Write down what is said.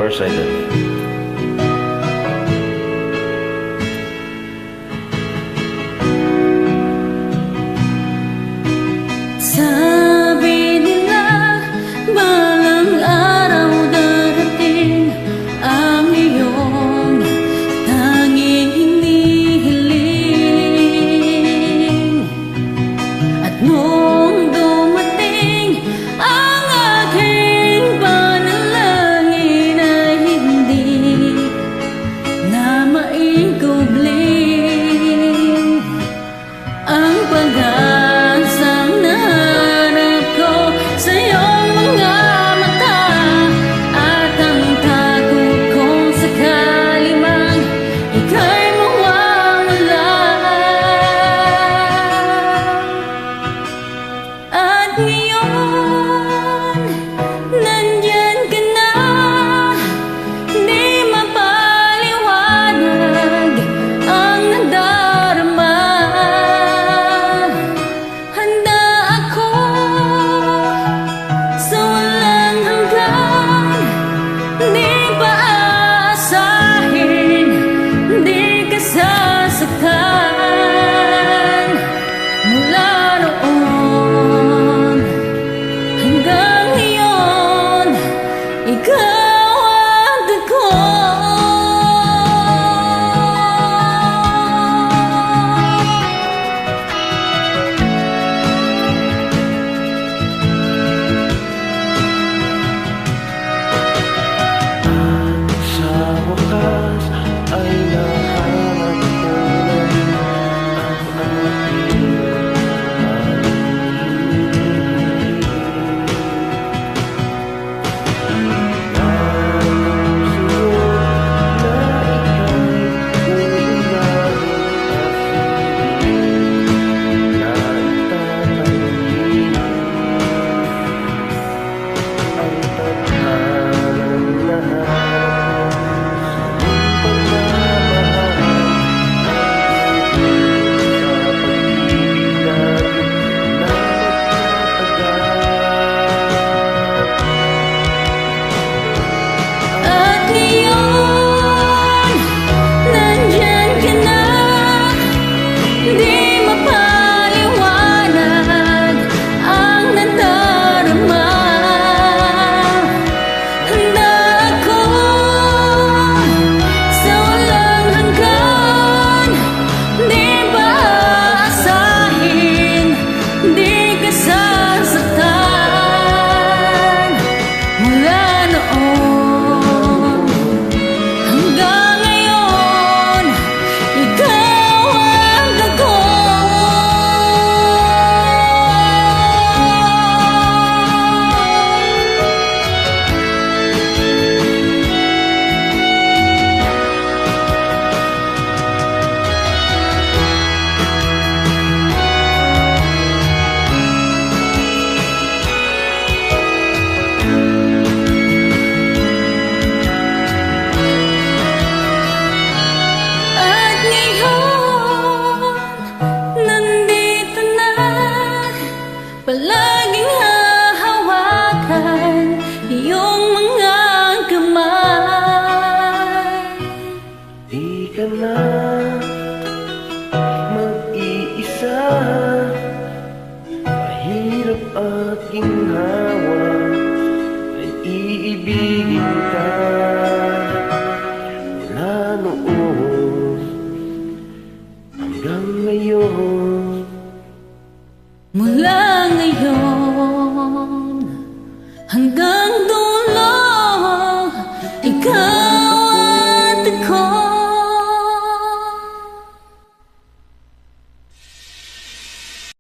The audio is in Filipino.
Farsighted. Sabi nila balang araw darating ang iyong tanging hinihiling. At noong dumating ang aking panalangin ay hindi na maikubling. Ang pag-asang nahanap ko sa iyong mga mata, at ang takot kong sakali mang ika'y mawawala. At ngayon, nandyan ka na, di mapaliwanag ang nadarama. Handa ako sa walang hanggan, di pa aasahin, di ka sasaktan. Mula noon hanggang ngayon, ikaw at ako. Sa wakas ay nahanap ko na ang aking At ngayon, nandyan ka na, di mapaliwanag ang nadarama. Handa ako sa walang hanggan, di ba aasahin, di ka sasaktan. Mula noon hanggang ngayon, ikaw ang ako. At ngayon, nandito na, palaging hahawakan iyong mga kamay. di ka na mag-iisa. Mahirap at ginhawa ay iibigin ka. Mula noon hanggang ngayon, Mula ngayon hanggang dulo, ikaw